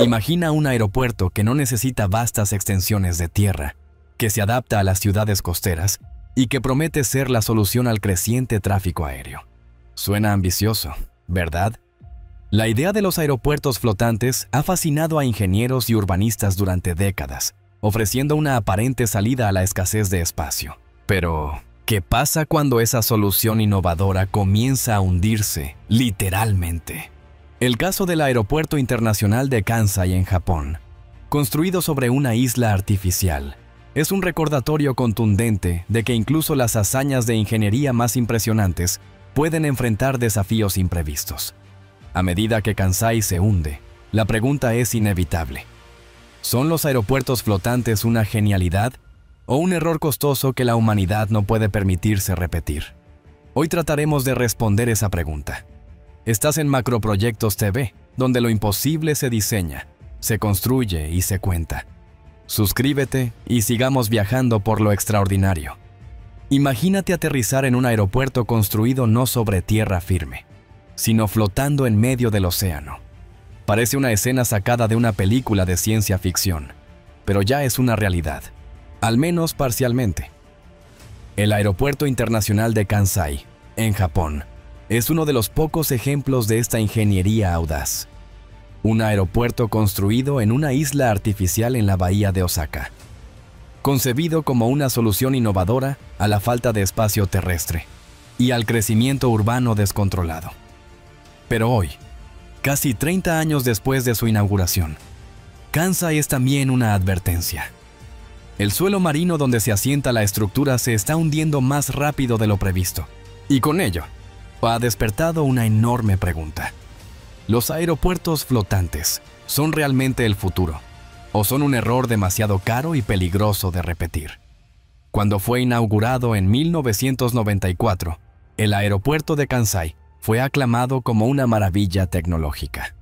Imagina un aeropuerto que no necesita vastas extensiones de tierra, que se adapta a las ciudades costeras y que promete ser la solución al creciente tráfico aéreo. Suena ambicioso, ¿verdad? La idea de los aeropuertos flotantes ha fascinado a ingenieros y urbanistas durante décadas, ofreciendo una aparente salida a la escasez de espacio. Pero, ¿qué pasa cuando esa solución innovadora comienza a hundirse, literalmente? El caso del Aeropuerto Internacional de Kansai en Japón, construido sobre una isla artificial, es un recordatorio contundente de que incluso las hazañas de ingeniería más impresionantes pueden enfrentar desafíos imprevistos. A medida que Kansai se hunde, la pregunta es inevitable. ¿Son los aeropuertos flotantes una genialidad o un error costoso que la humanidad no puede permitirse repetir? Hoy trataremos de responder esa pregunta. Estás en Macroproyectos TV, donde lo imposible se diseña, se construye y se cuenta. Suscríbete y sigamos viajando por lo extraordinario. Imagínate aterrizar en un aeropuerto construido no sobre tierra firme, sino flotando en medio del océano. Parece una escena sacada de una película de ciencia ficción, pero ya es una realidad, al menos parcialmente. El Aeropuerto Internacional de Kansai, en Japón, es uno de los pocos ejemplos de esta ingeniería audaz. Un aeropuerto construido en una isla artificial en la bahía de Osaka, concebido como una solución innovadora a la falta de espacio terrestre y al crecimiento urbano descontrolado. Pero hoy, casi 30 años después de su inauguración, Kansai es también una advertencia. El suelo marino donde se asienta la estructura se está hundiendo más rápido de lo previsto, y con ello, ha despertado una enorme pregunta. ¿Los aeropuertos flotantes son realmente el futuro? ¿O son un error demasiado caro y peligroso de repetir? Cuando fue inaugurado en 1994, el aeropuerto de Kansai fue aclamado como una maravilla tecnológica.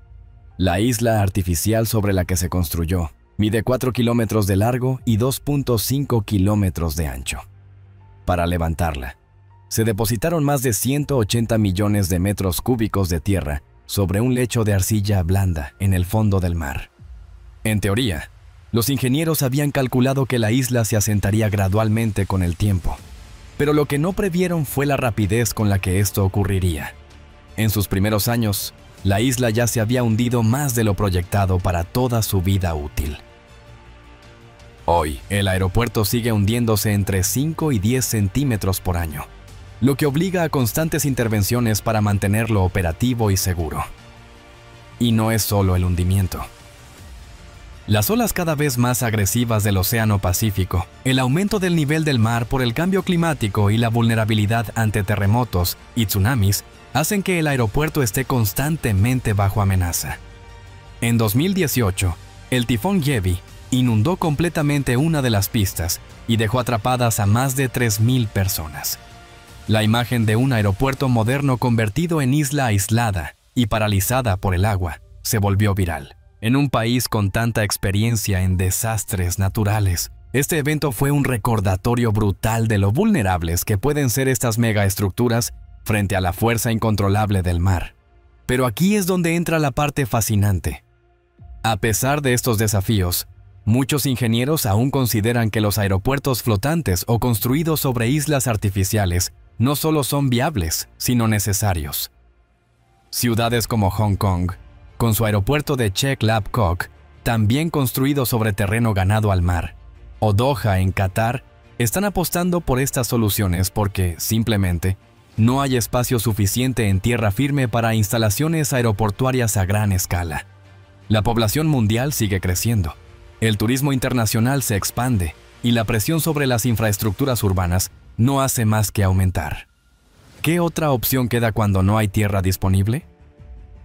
La isla artificial sobre la que se construyó mide 4 kilómetros de largo y 2.5 kilómetros de ancho. Para levantarla, se depositaron más de 180 millones de metros cúbicos de tierra sobre un lecho de arcilla blanda en el fondo del mar. En teoría, los ingenieros habían calculado que la isla se asentaría gradualmente con el tiempo, pero lo que no previeron fue la rapidez con la que esto ocurriría. En sus primeros años, la isla ya se había hundido más de lo proyectado para toda su vida útil. Hoy, el aeropuerto sigue hundiéndose entre 5 y 10 centímetros por año, lo que obliga a constantes intervenciones para mantenerlo operativo y seguro. Y no es solo el hundimiento. Las olas cada vez más agresivas del Océano Pacífico, el aumento del nivel del mar por el cambio climático y la vulnerabilidad ante terremotos y tsunamis hacen que el aeropuerto esté constantemente bajo amenaza. En 2018, el tifón Jebi inundó completamente una de las pistas y dejó atrapadas a más de 3.000 personas. La imagen de un aeropuerto moderno convertido en isla aislada y paralizada por el agua se volvió viral. En un país con tanta experiencia en desastres naturales, este evento fue un recordatorio brutal de lo vulnerables que pueden ser estas megaestructuras frente a la fuerza incontrolable del mar. Pero aquí es donde entra la parte fascinante. A pesar de estos desafíos, muchos ingenieros aún consideran que los aeropuertos flotantes o construidos sobre islas artificiales no solo son viables, sino necesarios. Ciudades como Hong Kong, con su aeropuerto de Chek Lap Kok, también construido sobre terreno ganado al mar, o Doha en Qatar, están apostando por estas soluciones porque, simplemente, no hay espacio suficiente en tierra firme para instalaciones aeroportuarias a gran escala. La población mundial sigue creciendo, el turismo internacional se expande y la presión sobre las infraestructuras urbanas no hace más que aumentar. ¿Qué otra opción queda cuando no hay tierra disponible?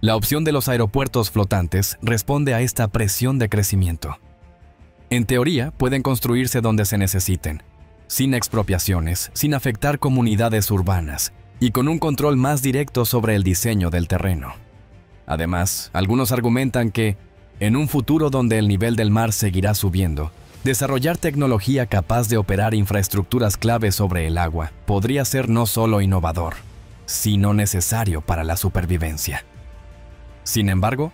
La opción de los aeropuertos flotantes responde a esta presión de crecimiento. En teoría, pueden construirse donde se necesiten, sin expropiaciones, sin afectar comunidades urbanas y con un control más directo sobre el diseño del terreno. Además, algunos argumentan que, en un futuro donde el nivel del mar seguirá subiendo, desarrollar tecnología capaz de operar infraestructuras clave sobre el agua podría ser no solo innovador, sino necesario para la supervivencia. Sin embargo,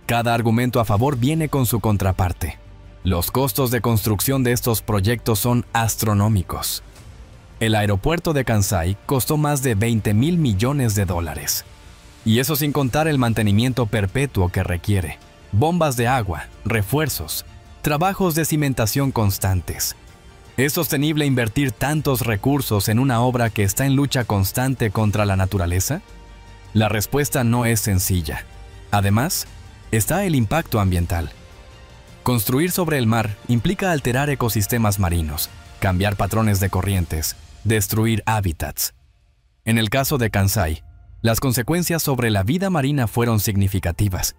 Cada argumento a favor viene con su contraparte. Los costos de construcción de estos proyectos son astronómicos. El aeropuerto de Kansai costó más de $20,000 millones. Y eso sin contar el mantenimiento perpetuo que requiere, bombas de agua, refuerzos, trabajos de cimentación constantes. ¿Es sostenible invertir tantos recursos en una obra que está en lucha constante contra la naturaleza? La respuesta no es sencilla. Además, está el impacto ambiental. Construir sobre el mar implica alterar ecosistemas marinos, cambiar patrones de corrientes, destruir hábitats. En el caso de Kansai, las consecuencias sobre la vida marina fueron significativas.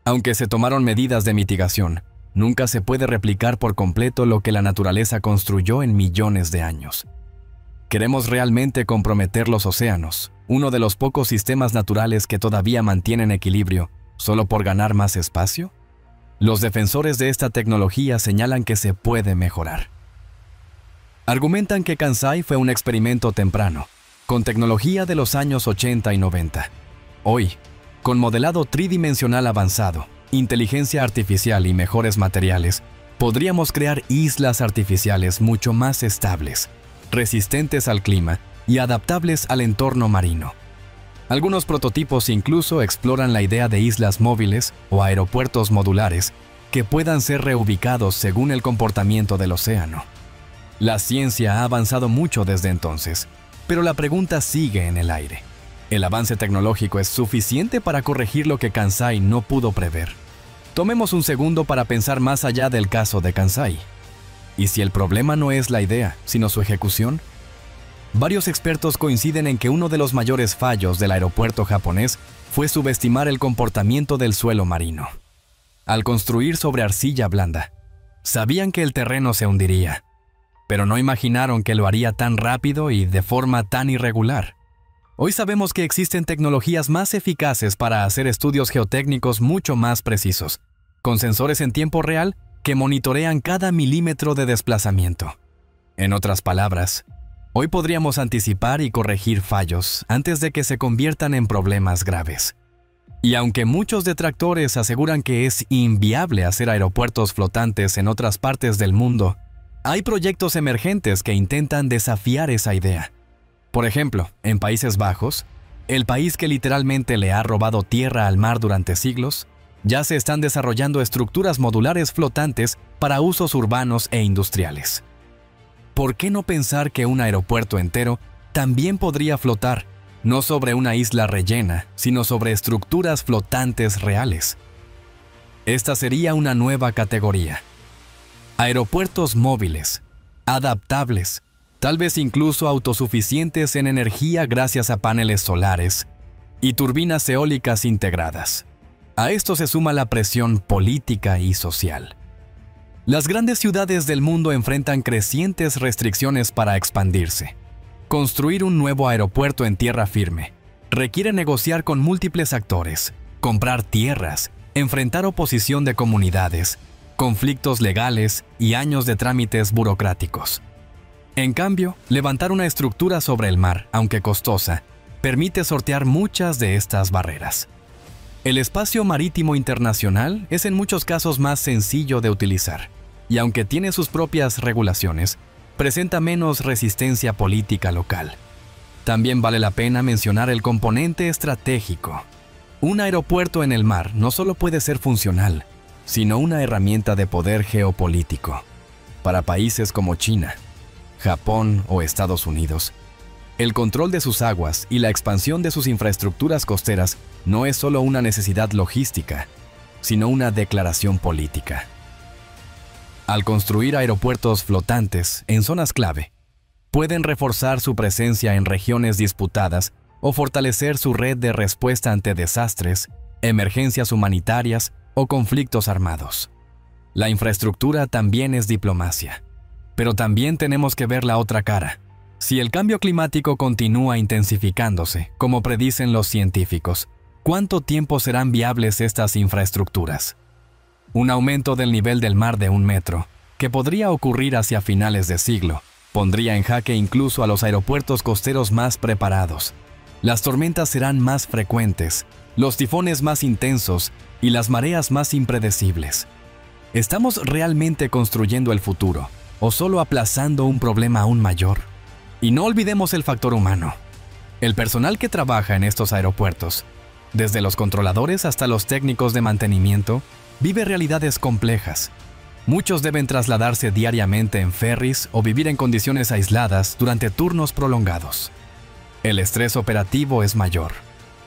Aunque se tomaron medidas de mitigación, nunca se puede replicar por completo lo que la naturaleza construyó en millones de años. ¿Queremos realmente comprometer los océanos, uno de los pocos sistemas naturales que todavía mantienen equilibrio, solo por ganar más espacio? Los defensores de esta tecnología señalan que se puede mejorar. Argumentan que Kansai fue un experimento temprano, con tecnología de los años 80 y 90. Hoy, con modelado tridimensional avanzado, inteligencia artificial y mejores materiales, podríamos crear islas artificiales mucho más estables, resistentes al clima y adaptables al entorno marino. Algunos prototipos incluso exploran la idea de islas móviles o aeropuertos modulares que puedan ser reubicados según el comportamiento del océano. La ciencia ha avanzado mucho desde entonces, pero la pregunta sigue en el aire. ¿El avance tecnológico es suficiente para corregir lo que Kansai no pudo prever? Tomemos un segundo para pensar más allá del caso de Kansai. ¿Y si el problema no es la idea, sino su ejecución? Varios expertos coinciden en que uno de los mayores fallos del aeropuerto japonés fue subestimar el comportamiento del suelo marino. Al construir sobre arcilla blanda, sabían que el terreno se hundiría, pero no imaginaron que lo haría tan rápido y de forma tan irregular. Hoy sabemos que existen tecnologías más eficaces para hacer estudios geotécnicos mucho más precisos, con sensores en tiempo real que monitorean cada milímetro de desplazamiento. En otras palabras, hoy podríamos anticipar y corregir fallos antes de que se conviertan en problemas graves. Y aunque muchos detractores aseguran que es inviable hacer aeropuertos flotantes en otras partes del mundo, hay proyectos emergentes que intentan desafiar esa idea. Por ejemplo, en Países Bajos, el país que literalmente le ha robado tierra al mar durante siglos, ya se están desarrollando estructuras modulares flotantes para usos urbanos e industriales. ¿Por qué no pensar que un aeropuerto entero también podría flotar, no sobre una isla rellena, sino sobre estructuras flotantes reales? Esta sería una nueva categoría. Aeropuertos móviles, adaptables, tal vez incluso autosuficientes en energía gracias a paneles solares y turbinas eólicas integradas. A esto se suma la presión política y social. Las grandes ciudades del mundo enfrentan crecientes restricciones para expandirse. Construir un nuevo aeropuerto en tierra firme requiere negociar con múltiples actores, comprar tierras, enfrentar oposición de comunidades, conflictos legales y años de trámites burocráticos. En cambio, levantar una estructura sobre el mar, aunque costosa, permite sortear muchas de estas barreras. El espacio marítimo internacional es en muchos casos más sencillo de utilizar, y aunque tiene sus propias regulaciones, presenta menos resistencia política local. También vale la pena mencionar el componente estratégico. Un aeropuerto en el mar no solo puede ser funcional, sino una herramienta de poder geopolítico. Para países como China, Japón o Estados Unidos, el control de sus aguas y la expansión de sus infraestructuras costeras no es solo una necesidad logística, sino una declaración política. Al construir aeropuertos flotantes en zonas clave, pueden reforzar su presencia en regiones disputadas o fortalecer su red de respuesta ante desastres, emergencias humanitarias o conflictos armados. La infraestructura también es diplomacia, pero también tenemos que ver la otra cara. Si el cambio climático continúa intensificándose, como predicen los científicos, ¿cuánto tiempo serán viables estas infraestructuras? Un aumento del nivel del mar de 1 metro, que podría ocurrir hacia finales de siglo, pondría en jaque incluso a los aeropuertos costeros más preparados. Las tormentas serán más frecuentes los tifones más intensos y las mareas más impredecibles. ¿Estamos realmente construyendo el futuro o solo aplazando un problema aún mayor? Y no olvidemos el factor humano. El personal que trabaja en estos aeropuertos, desde los controladores hasta los técnicos de mantenimiento, vive realidades complejas. Muchos deben trasladarse diariamente en ferries o vivir en condiciones aisladas durante turnos prolongados. El estrés operativo es mayor,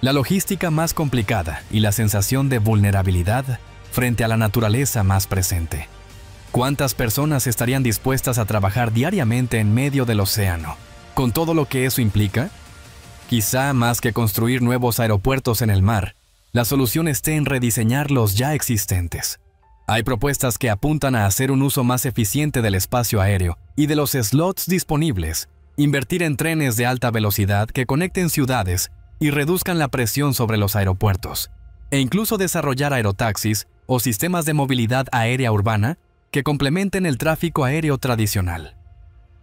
la logística más complicada y la sensación de vulnerabilidad frente a la naturaleza más presente. ¿Cuántas personas estarían dispuestas a trabajar diariamente en medio del océano, con todo lo que eso implica? Quizá más que construir nuevos aeropuertos en el mar, la solución esté en rediseñar los ya existentes. Hay propuestas que apuntan a hacer un uso más eficiente del espacio aéreo y de los slots disponibles, invertir en trenes de alta velocidad que conecten ciudades y reduzcan la presión sobre los aeropuertos, e incluso desarrollar aerotaxis o sistemas de movilidad aérea urbana que complementen el tráfico aéreo tradicional.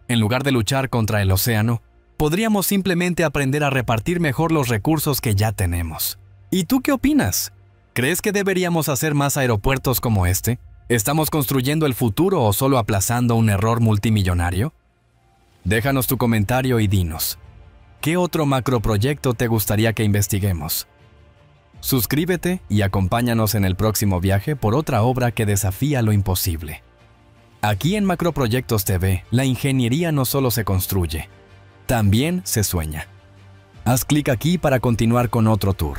En lugar de luchar contra el océano, podríamos simplemente aprender a repartir mejor los recursos que ya tenemos. ¿Y tú qué opinas? ¿Crees que deberíamos hacer más aeropuertos como este? ¿Estamos construyendo el futuro o solo aplazando un error multimillonario? Déjanos tu comentario y dinos, ¿qué otro macroproyecto te gustaría que investiguemos? Suscríbete y acompáñanos en el próximo viaje por otra obra que desafía lo imposible. Aquí en Macroproyectos TV, la ingeniería no solo se construye, también se sueña. Haz clic aquí para continuar con otro tour.